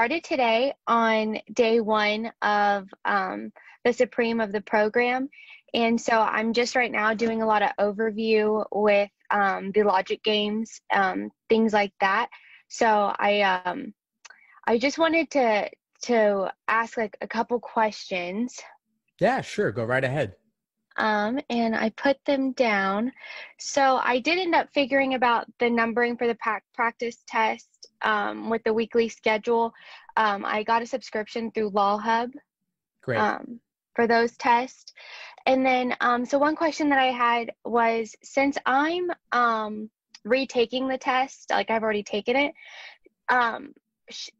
started today on day one of the Supreme of the program. And so I'm just right now doing a lot of overview with the logic games, things like that. So I just wanted to ask like a couple questions. Yeah, sure. Go right ahead. And I put them down. So I did end up figuring about the numbering for the practice test with the weekly schedule. I got a subscription through Law Hub Great. for those tests. And then, so one question that I had was, since I'm retaking the test, like I've already taken it,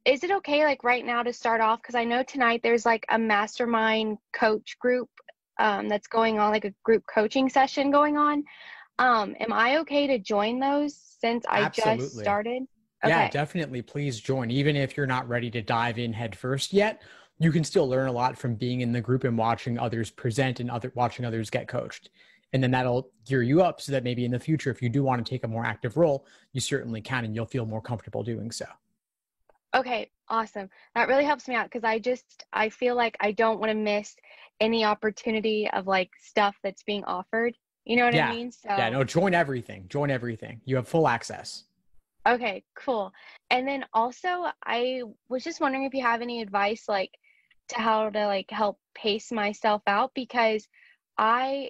is it okay like right now to start off? Because I know tonight there's like a mastermind coach group that's going on, like a group coaching session going on. Am I okay to join those since I just Absolutely. started? Yeah, Okay. definitely. Please join. Even if you're not ready to dive in head first yet, you can still learn a lot from being in the group and watching others present and watching others get coached. And then that'll gear you up so that maybe in the future, if you do want to take a more active role, you certainly can, and you'll feel more comfortable doing so. Okay, awesome. That really helps me out because I feel like I don't want to miss any opportunity of like stuff that's being offered. You know what I Yeah. mean? Yeah. So, No, join everything. Join everything. You have full access. okay, cool. And then also, I was just wondering if you have any advice like to how to like help pace myself out because I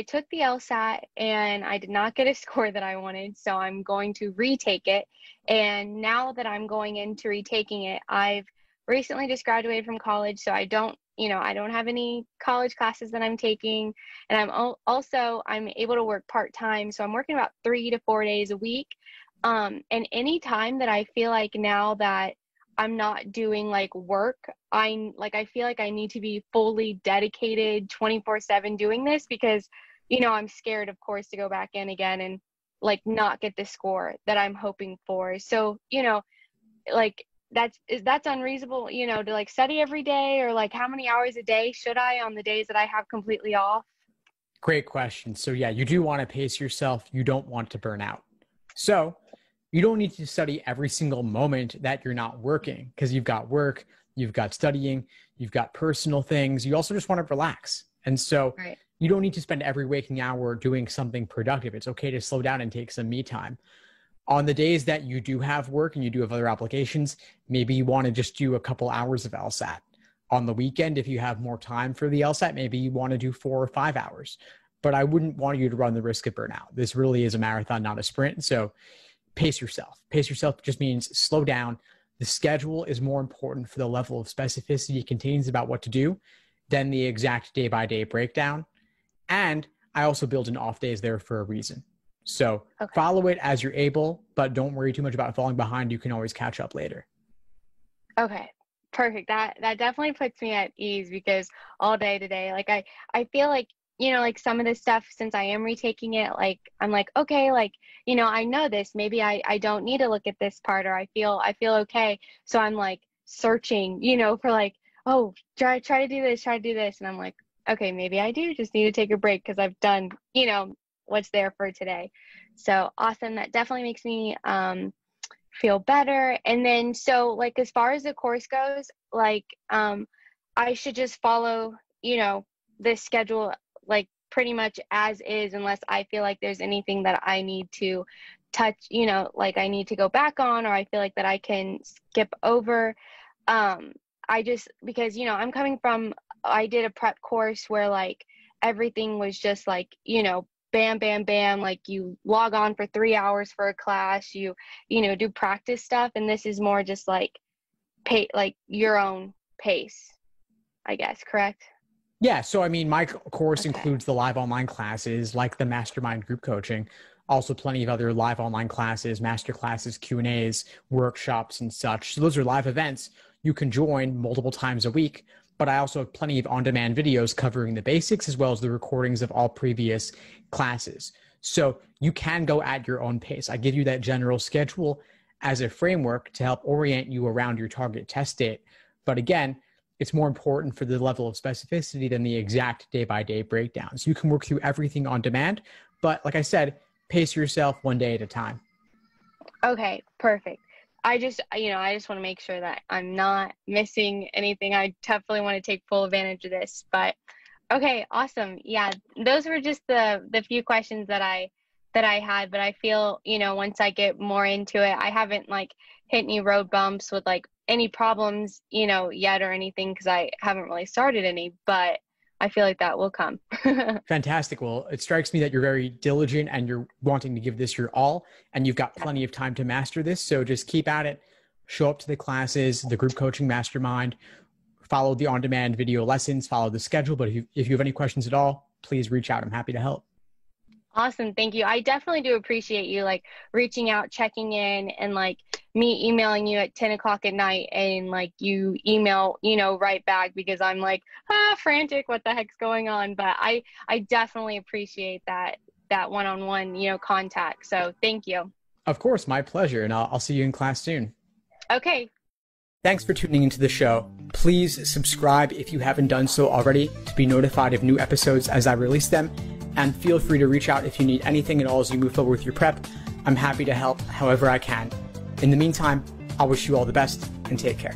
took the LSAT and I did not get a score that I wanted, so I'm going to retake it. And now that I'm going into retaking it, I've recently just graduated from college, so I don't have any college classes that I'm taking, and I'm able to work part-time, so I'm working about 3 to 4 days a week. And any time that I feel like now that I'm not doing like work, I feel like I need to be fully dedicated 24/7 doing this because I'm scared of course to go back in again and like not get the score that I'm hoping for. So, like that's unreasonable, to like study every day, or like how many hours a day should I on the days that I have completely off? Great question. So yeah, you do want to pace yourself. You don't want to burn out. So you don't need to study every single moment that you're not working because you've got work, you've got studying, you've got personal things. You also just want to relax. And so Right. you don't need to spend every waking hour doing something productive. It's okay to slow down and take some me time. On the days that you do have work and you do have other obligations, maybe you want to just do a couple hours of LSAT. On the weekend, if you have more time for the LSAT, maybe you want to do 4 or 5 hours. But I wouldn't want you to run the risk of burnout. This really is a marathon, not a sprint. So pace yourself. Pace yourself just means slow down. The schedule is more important for the level of specificity it contains about what to do than the exact day by day breakdown. And I also build in off days there for a reason. So Okay. follow it as you're able, but don't worry too much about falling behind. You can always catch up later. Okay, perfect. That definitely puts me at ease because all day today, like I feel like, like some of this stuff, since I am retaking it, like I'm like, okay, like, I know this. Maybe I don't need to look at this part, or I feel okay. So I'm like searching, for like, oh, try to do this, try to do this. And I'm like, okay, maybe I do just need to take a break because I've done, what's there for today. So awesome. That definitely makes me feel better. And then so like as far as the course goes, like I should just follow, this schedule like pretty much as is, unless I feel like there's anything that I need to touch, like I need to go back on, or I feel like that I can skip over. I just because I'm coming from, I did a prep course where like everything was just like, bam, bam, bam, like you log on for 3 hours for a class, do practice stuff. And this is more just like like your own pace, I guess, correct? Yeah. So, I mean, my course Okay. includes the live online classes like the mastermind group coaching, also plenty of other live online classes, master classes, Q&As, workshops, and such. So those are live events you can join multiple times a week. But I also have plenty of on-demand videos covering the basics as well as the recordings of all previous classes. So you can go at your own pace. I give you that general schedule as a framework to help orient you around your target test date. But again, it's more important for the level of specificity than the exact day-by-day breakdown. So you can work through everything on demand, but like I said, pace yourself one day at a time. Okay, perfect. I just want to make sure that I'm not missing anything. I definitely want to take full advantage of this. But okay, awesome. Yeah, those were just the few questions that I had, but I feel, once I get more into it, I haven't like hit any road bumps with like any problems, yet or anything because I haven't really started any, but I feel like that will come. Fantastic. Well, it strikes me that you're very diligent and you're wanting to give this your all, and you've got plenty of time to master this. So just keep at it, show up to the classes, the group coaching mastermind, follow the on-demand video lessons, follow the schedule. But if you have any questions at all, please reach out. I'm happy to help. Awesome. Thank you. I definitely do appreciate you like reaching out, checking in, and like me emailing you at 10 o'clock at night and like you email, right back because I'm like, frantic, what the heck's going on? But I definitely appreciate that one-on-one, contact. So thank you. Of course, my pleasure. And I'll see you in class soon. Okay. Thanks for tuning into the show. Please subscribe if you haven't done so already to be notified of new episodes as I release them. And feel free to reach out if you need anything at all as you move forward with your prep. I'm happy to help however I can. In the meantime, I wish you all the best and take care.